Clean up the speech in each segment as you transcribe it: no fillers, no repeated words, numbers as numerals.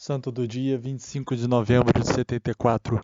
Santo do dia 25 de novembro de 74.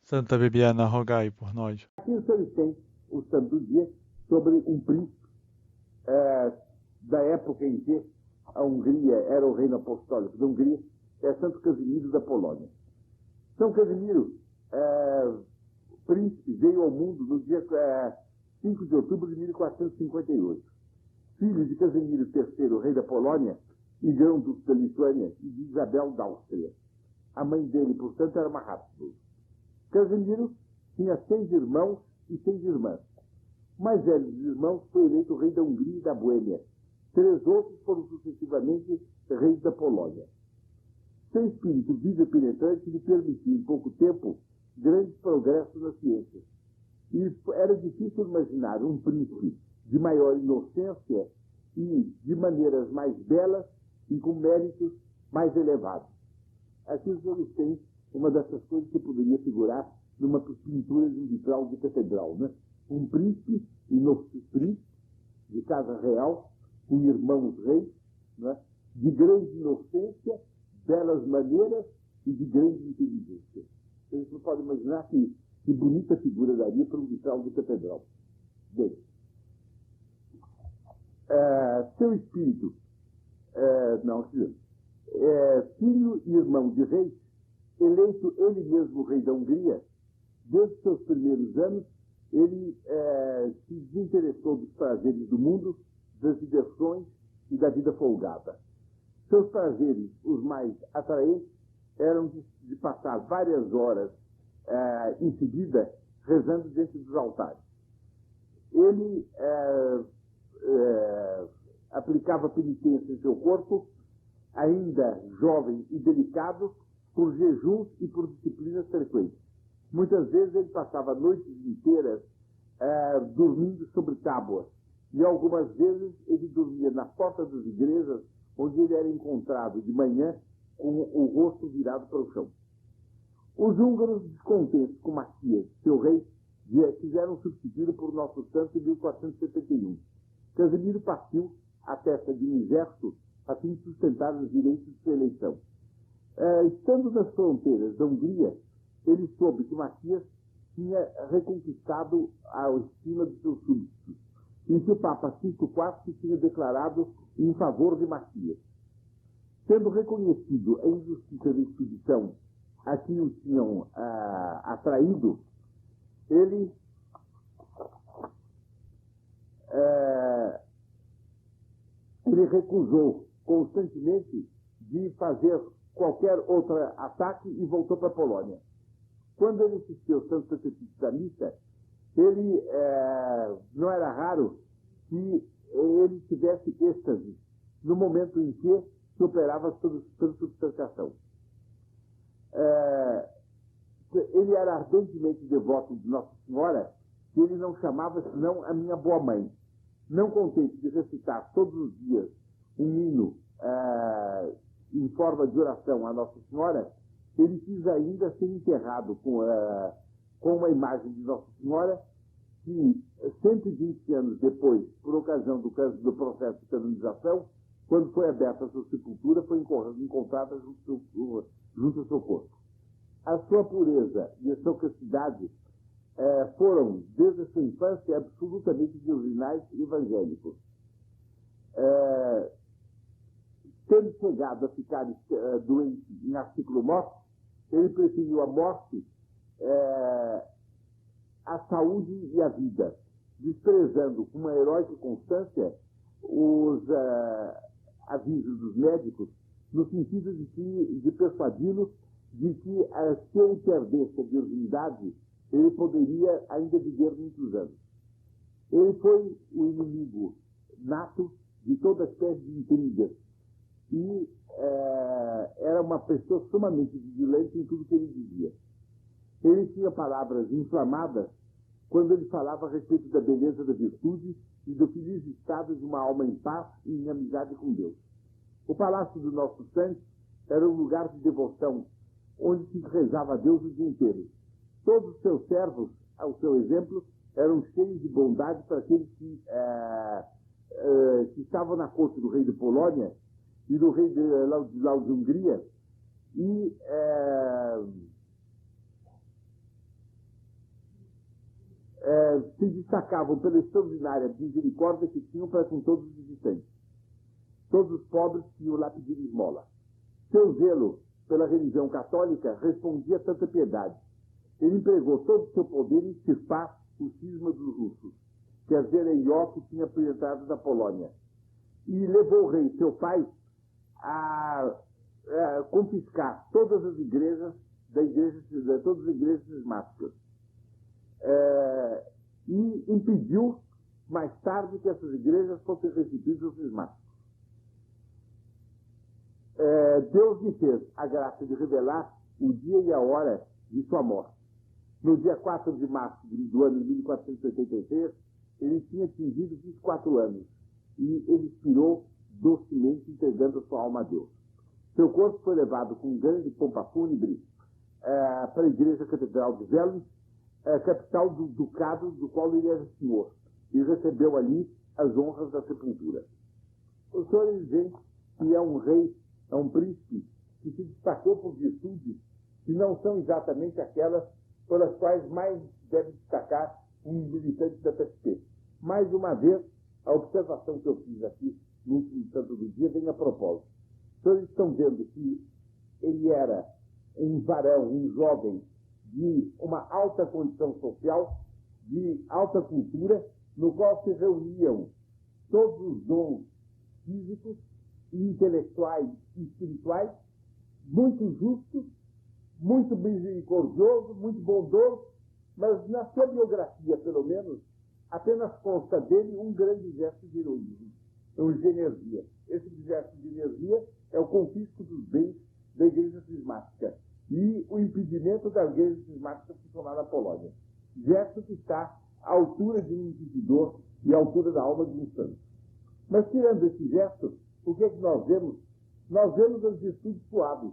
Santa Bibiana, rogai por nós. Aqui o senhor tem o santo do dia sobre um príncipe da época em que a Hungria era o reino apostólico da Hungria, é Santo Casimiro da Polônia. São Casimiro, príncipe, veio ao mundo no dia 5 de outubro de 1458. Filho de Casimiro III, rei da Polônia, e grão-duque da Lituânia, e de Isabel da Áustria. A mãe dele, portanto, era uma Habsburg. Casimiro tinha 6 irmãos e 6 irmãs. O mais velho dos irmãos foi eleito rei da Hungria e da Boêmia. 3 outros foram sucessivamente reis da Polônia. Seu espírito vivo e penetrante lhe permitiu, em pouco tempo, grandes progressos na ciência. E era difícil imaginar um príncipe de maior inocência e de maneiras mais belas e com méritos mais elevados. Aqui os senhores têm uma dessas coisas que poderia figurar numa pintura de um vitral de catedral, né? Um príncipe, príncipe de casa real, com irmãos reis, né? De grande inocência, belas maneiras e de grande inteligência. Vocês não podem imaginar que bonita figura daria para um vitral de catedral. Bem, seu espírito, filho e irmão de reis, eleito ele mesmo rei da Hungria, desde seus primeiros anos, ele se desinteressou dos prazeres do mundo, das diversões e da vida folgada. Seus prazeres, os mais atraentes, eram de passar várias horas em seguida rezando diante dos altares. Ele aplicava penitência em seu corpo, ainda jovem e delicado, por jejuns e por disciplinas frequentes. Muitas vezes ele passava noites inteiras dormindo sobre tábuas, e algumas vezes ele dormia na porta das igrejas, onde ele era encontrado de manhã com o rosto virado para o chão. Os húngaros, descontentes com Matias, seu rei, quiseram substituí-lo por nosso santo em 1471. Casimiro partiu à testa de um exército a fim de sustentar os direitos de sua eleição. Estando nas fronteiras da Hungria, ele soube que Matias tinha reconquistado a estima de seus súbditos e que o Papa Sisto IV se tinha declarado em favor de Matias. Tendo reconhecido a injustiça da expedição a que o tinham atraído, ele recusou constantemente de fazer qualquer outro ataque e voltou para a Polônia. Quando ele assistiu ao Santo Sacrifício da Missa, ele não era raro que ele tivesse êxtase no momento em que se operava transubstanciação. Ele era ardentemente devoto de Nossa Senhora, que ele não chamava senão a minha boa mãe. Não contente de recitar todos os dias um hino em forma de oração à Nossa Senhora, ele quis ainda ser enterrado com uma imagem de Nossa Senhora que, 120 anos depois, por ocasião do processo de canonização, quando foi aberta a sua sepultura, foi encontrada junto ao seu corpo. A sua pureza e a sua castidade foram, desde a sua infância, absolutamente virginais e evangélicos. Tendo chegado a ficar doente em artículo morte, ele preferiu a morte à saúde e à vida, desprezando com uma heróica constância os avisos dos médicos, no sentido de persuadi-lo de que, se ele perdesse a virgindade, ele poderia ainda viver muitos anos. Ele foi o inimigo nato de toda espécie de intrigas e era uma pessoa sumamente vigilante em tudo que ele dizia. Ele tinha palavras inflamadas quando ele falava a respeito da beleza da virtude e do feliz estado de uma alma em paz e em amizade com Deus. O Palácio do Nosso Santo era um lugar de devoção, onde se rezava a Deus o dia inteiro. Todos os seus servos, ao seu exemplo, eram cheios de bondade para aqueles que estavam na corte do rei de Polônia e do rei lá de Hungria, e se destacavam pela extraordinária misericórdia que tinham para com todos os visitantes. Todos os pobres tinham lá pedir esmola. Seu zelo pela religião católica respondia a tanta piedade. Ele empregou todo o seu poder em extirpar o cisma dos russos, que a Zereió que tinha penetrado na Polônia. E levou o rei, seu pai, a confiscar todas as igrejas todas as igrejas cismáticas. E impediu, mais tarde, que essas igrejas fossem restituídas aos cismáticos. Deus lhe fez a graça de revelar o dia e a hora de sua morte. No dia 4 de março do ano de 1483, ele tinha atingido 24 anos e ele expirou docemente, entregando sua alma a Deus. Seu corpo foi levado com grande pompa fúnebre para a igreja catedral de Velho, capital do ducado do qual ele era senhor, e recebeu ali as honras da sepultura. Os senhores veem que é um rei, é um príncipe que se destacou por virtudes que não são exatamente aquelas pelas quais mais deve destacar um militante da PSP. Mais uma vez, a observação que eu fiz aqui no último tanto do dia vem a propósito. Os senhores estão vendo que ele era um varão, um jovem de uma alta condição social, de alta cultura, no qual se reuniam todos os dons físicos, intelectuais e espirituais, muito justo, muito misericordioso, muito bondoso, mas na sua biografia, pelo menos, apenas consta dele um grande gesto de heroísmo, de energia. Esse gesto de energia é o confisco dos bens da igreja cismática e o impedimento da igreja cismática funcionar na Polônia. Gesto que está à altura de um inquisidor e à altura da alma de um santo. Mas, tirando esse gesto, o que é que nós vemos? Nós vemos as virtudes suaves,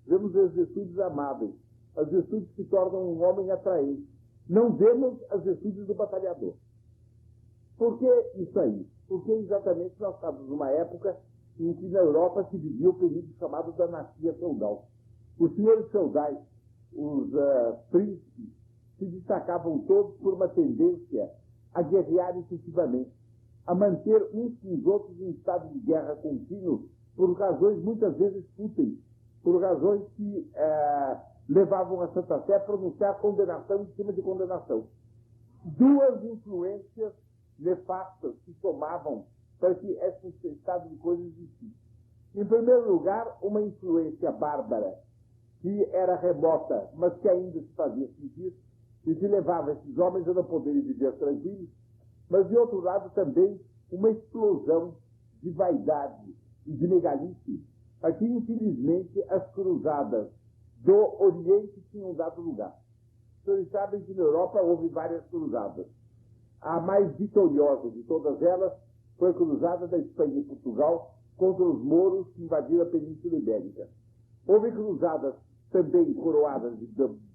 vemos as virtudes amáveis, as virtudes que tornam um homem atraente. Não vemos as virtudes do batalhador. Por que isso aí? Porque exatamente nós estamos numa época em que na Europa se vivia o período chamado da anarquia feudal. Os senhores feudais, os príncipes, se destacavam todos por uma tendência a guerrear excessivamente, a manter uns com os outros em estado de guerra contínuo por razões muitas vezes fúteis, por razões que levavam a Santa Sé a pronunciar condenação em cima de condenação. Duas influências nefastas se somavam para que esse estado de coisas existisse. Em primeiro lugar, uma influência bárbara, que era remota, mas que ainda se fazia sentir, e que levava esses homens a não poderem viver tranquilos, mas, de outro lado, também uma explosão de vaidade e de megalice, a que, infelizmente, as cruzadas do Oriente tinham dado lugar. Vocês sabem que na Europa houve várias cruzadas. A mais vitoriosa de todas elas foi a cruzada da Espanha e Portugal contra os mouros que invadiram a Península Ibérica. Houve cruzadas também coroadas de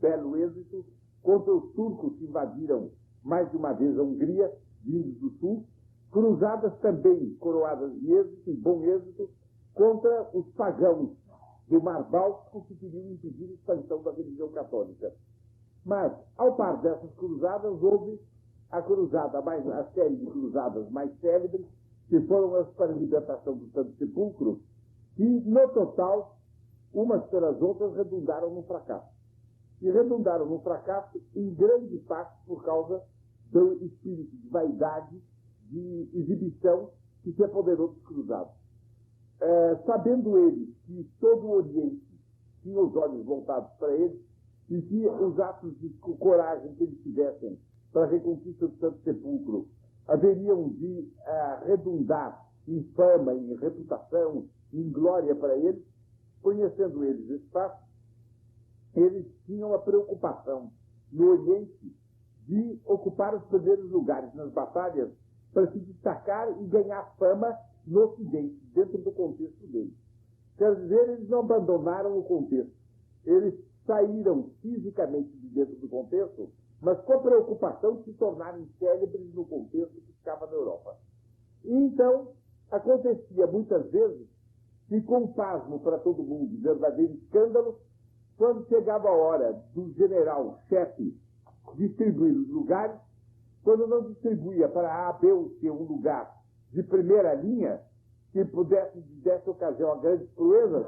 belo êxito contra os turcos que invadiram mais de uma vez a Hungria, vindos do sul, cruzadas também coroadas de êxito, bom êxito, contra os pagãos do Mar Báltico que queriam impedir a expansão da religião católica. Mas, ao par dessas cruzadas, houve a série de cruzadas mais célebres, que foram as para a libertação do Santo Sepulcro, que, no total, umas pelas outras, redundaram no fracasso. E redundaram no fracasso em grande parte por causa do espírito de vaidade, de exibição que se apoderou dos cruzados. Sabendo eles que todo o Oriente tinha os olhos voltados para eles e que os atos de coragem que eles tivessem para a reconquista do Santo Sepulcro haveriam de redundar em fama, em reputação, em glória para eles, conhecendo eles esse fato, eles tinham a preocupação no Oriente de ocupar os primeiros lugares nas batalhas para se destacar e ganhar fama no Ocidente, dentro do contexto deles. Quer dizer, eles não abandonaram o contexto. Eles saíram fisicamente de dentro do contexto, mas com a preocupação de se tornarem célebres no contexto que ficava na Europa. E então, acontecia muitas vezes ficou um pasmo para todo mundo, verdadeiro escândalo, quando chegava a hora do general-chefe distribuir os lugares. Quando não distribuía para A, B ou C um lugar de primeira linha, que desse ocasião a grandes proezas,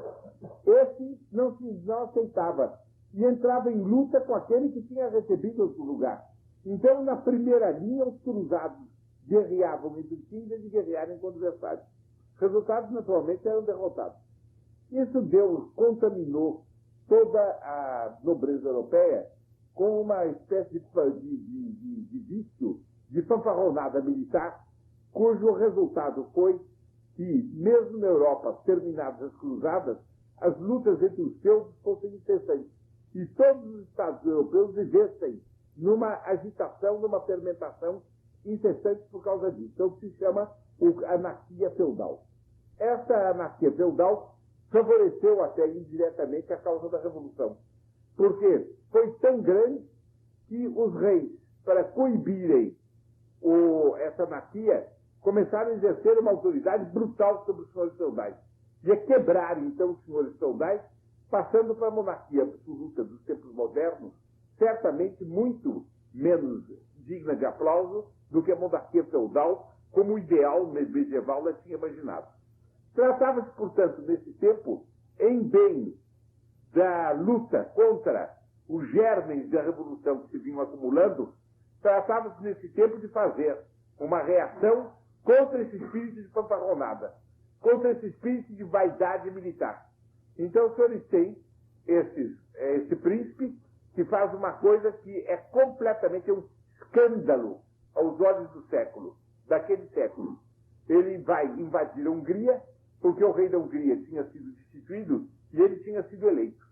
esse não aceitava e entrava em luta com aquele que tinha recebido outro lugar. Então, na primeira linha, os cruzados guerreavam entre si em vez de guerrearem com adversários. Resultados, naturalmente, eram derrotados. Isso contaminou toda a nobreza europeia com uma espécie de vício, de fanfarronada militar, cujo resultado foi que, mesmo na Europa, terminadas as cruzadas, as lutas entre os feudos fossem incessantes. E todos os estados europeus vivessem numa agitação, numa fermentação incessante por causa disso. Então, se chama anarquia feudal. Essa anarquia feudal favoreceu até indiretamente a causa da Revolução. Porque foi tão grande que os reis, para coibirem essa anarquia, começaram a exercer uma autoridade brutal sobre os senhores feudais. E a quebrar, então, os senhores feudais, passando para a monarquia absoluta dos tempos modernos, certamente muito menos digna de aplauso do que a monarquia feudal, como o ideal medieval ela tinha imaginado. Tratava-se, portanto, nesse tempo, em bem da luta contra os germes da revolução que se vinham acumulando, tratava-se nesse tempo de fazer uma reação contra esse espírito de fanfarronada, contra esse espírito de vaidade militar. Então, os senhores têm esse príncipe que faz uma coisa que é completamente um escândalo aos olhos do século, daquele século. Ele vai invadir a Hungria, porque o rei da Hungria tinha sido destituído e ele tinha sido eleito.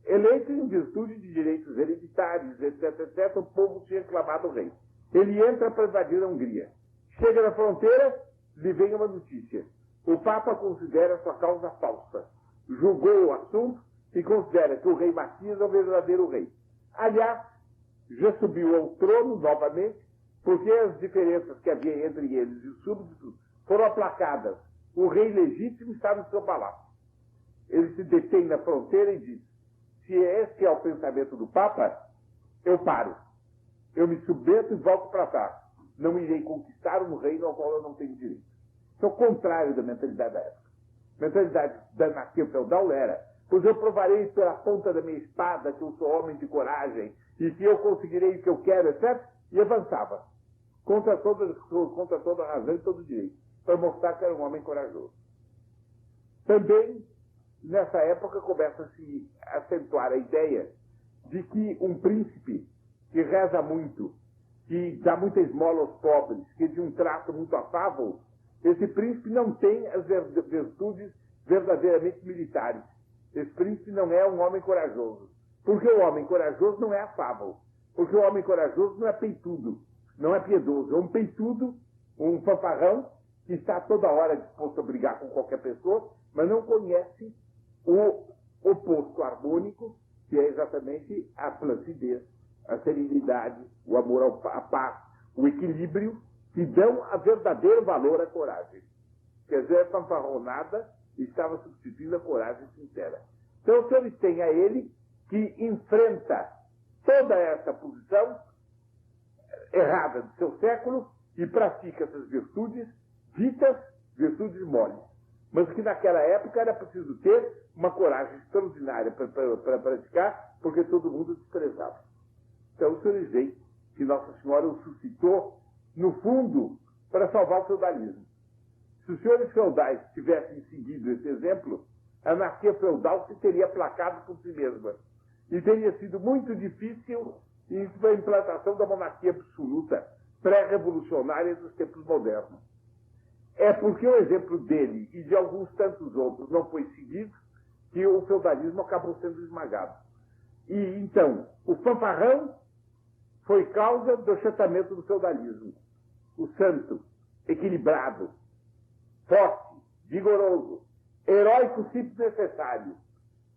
Eleito em virtude de direitos hereditários, etc., etc., o povo tinha aclamado o rei. Ele entra para invadir a Hungria. Chega na fronteira, lhe vem uma notícia. O Papa considera sua causa falsa. Julgou o assunto e considera que o rei Matias é o verdadeiro rei. Aliás, já subiu ao trono novamente, porque as diferenças que havia entre eles e os súbditos foram aplacadas. O rei legítimo está no seu palácio. Ele se detém na fronteira e diz: se esse é o pensamento do Papa, eu paro. Eu me submeto e volto para trás. Não irei conquistar um reino ao qual eu não tenho direito. Isso é o contrário da mentalidade da época. A mentalidade da anarquia feudal era: pois eu provarei pela ponta da minha espada que eu sou homem de coragem e que eu conseguirei o que eu quero, etc. E avançava. Contra toda a razão e todo o direito. Para mostrar que era um homem corajoso. Também, nessa época, começa a se acentuar a ideia de que um príncipe que reza muito, que dá muita esmola aos pobres, que de um trato muito afável, esse príncipe não tem as virtudes verdadeiramente militares. Esse príncipe não é um homem corajoso. Porque o homem corajoso não é afável. Porque o homem corajoso não é peitudo, não é piedoso. É um peitudo, um fanfarrão, que está toda hora disposto a brigar com qualquer pessoa, mas não conhece o oposto harmônico, que é exatamente a placidez, a serenidade, o amor à paz, o equilíbrio, que dão a verdadeiro valor à coragem. Quer dizer, a fanfarronada estava substituindo a coragem sincera. Então, os senhores têm a ele que enfrenta toda essa posição errada do seu século e pratica essas virtudes ditas virtudes moles, mas que naquela época era preciso ter uma coragem extraordinária para praticar, porque todo mundo desprezava. Então, os senhores veem que Nossa Senhora o suscitou, no fundo, para salvar o feudalismo. Se os senhores feudais tivessem seguido esse exemplo, a anarquia feudal se teria aplacado por si mesma. E teria sido muito difícil a implantação da monarquia absoluta, pré-revolucionária dos tempos modernos. É porque o exemplo dele e de alguns tantos outros não foi seguido que o feudalismo acabou sendo esmagado. E, então, o fanfarrão foi causa do achatamento do feudalismo. O santo, equilibrado, forte, vigoroso, heróico se necessário,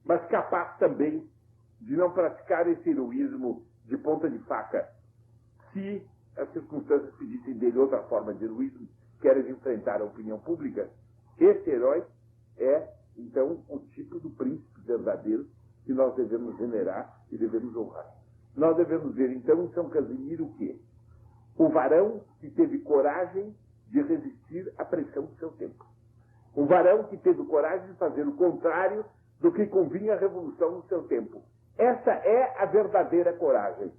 mas capaz também de não praticar esse heroísmo de ponta de faca, se as circunstâncias pedissem dele outra forma de heroísmo, que era de enfrentar a opinião pública. Esse herói é então, o tipo do príncipe verdadeiro que nós devemos venerar e devemos honrar. Nós devemos ver, então, em São Casimiro o quê? O varão que teve coragem de resistir à pressão do seu tempo. O varão que teve coragem de fazer o contrário do que convinha à revolução no seu tempo. Essa é a verdadeira coragem.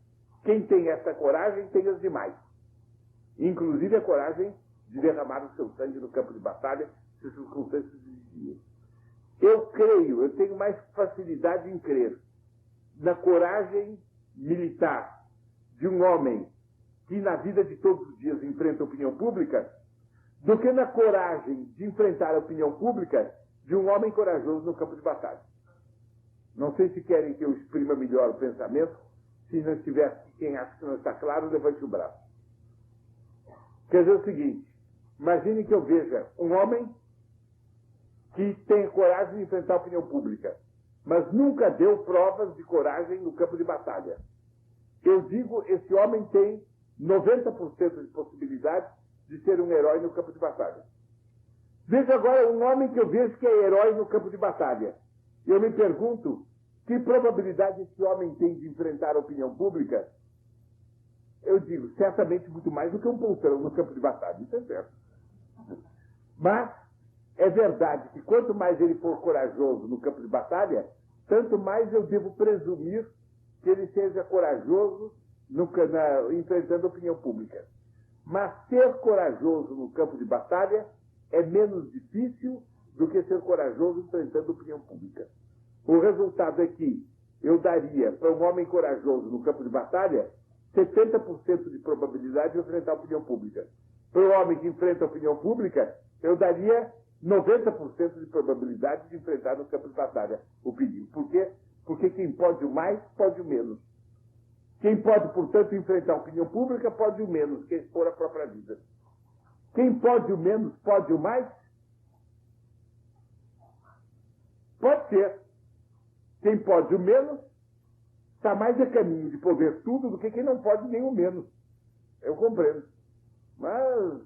Quem tem essa coragem tem as demais. Inclusive a coragem de derramar o seu sangue no campo de batalha, se as circunstâncias exigiam. Eu creio, eu tenho mais facilidade em crer na coragem militar de um homem que na vida de todos os dias enfrenta a opinião pública, do que na coragem de enfrentar a opinião pública de um homem corajoso no campo de batalha. Não sei se querem que eu exprima melhor o pensamento. Se não estiver, quem acha que não está claro, levante o braço. Quer dizer o seguinte, imagine que eu veja um homem que tem coragem de enfrentar a opinião pública, mas nunca deu provas de coragem no campo de batalha. Eu digo, esse homem tem 90% de possibilidade de ser um herói no campo de batalha. Veja agora um homem que eu vejo que é herói no campo de batalha. Eu me pergunto, que probabilidade esse homem tem de enfrentar a opinião pública? Eu digo, certamente muito mais do que um poltrão no campo de batalha, isso é certo. Mas é verdade que quanto mais ele for corajoso no campo de batalha, tanto mais eu devo presumir que ele seja corajoso enfrentando a opinião pública. Mas ser corajoso no campo de batalha é menos difícil do que ser corajoso enfrentando a opinião pública. O resultado é que eu daria para um homem corajoso no campo de batalha 70% de probabilidade de enfrentar a opinião pública. Para um homem que enfrenta a opinião pública, eu daria 90% de probabilidade de enfrentar no campo de batalha o perigo. Por quê? Porque quem pode o mais, pode o menos. Quem pode, portanto, enfrentar a opinião pública, pode o menos, que é expor a própria vida. Quem pode o menos, pode o mais? Pode ser. Quem pode o menos, está mais a caminho de poder tudo do que quem não pode nem o menos. Eu compreendo. Mas,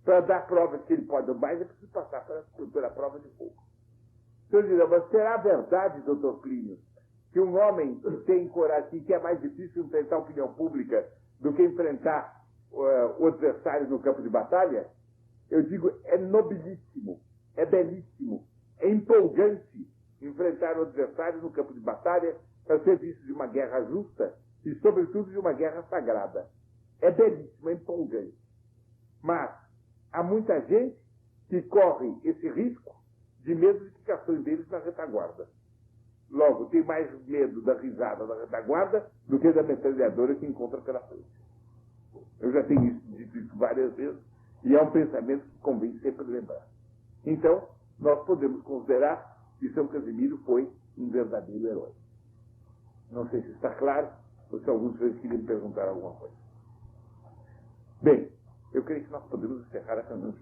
para dar provas que ele pode o mais, é preciso passar pela prova de fogo. Senhor dirá, mas será verdade, doutor Plínio, que um homem que tem coragem, que é mais difícil enfrentar a opinião pública do que enfrentar o adversário no campo de batalha? Eu digo, é nobilíssimo, é belíssimo, é empolgante enfrentar o adversário no campo de batalha para ser visto de uma guerra justa e, sobretudo, de uma guerra sagrada. É belíssimo, é empolgante. Mas há muita gente que corre esse risco de medo de que caçoem deles na retaguarda. Logo, tem mais medo da risada da retaguarda do que da metralhadora que encontra pela frente. Eu já tenho dito isso várias vezes e é um pensamento que convém sempre lembrar. Então, nós podemos considerar que São Casimiro foi um verdadeiro herói. Não sei se está claro, ou se alguns de vocês queriam me perguntar alguma coisa. Bem, eu creio que nós podemos encerrar a reunião.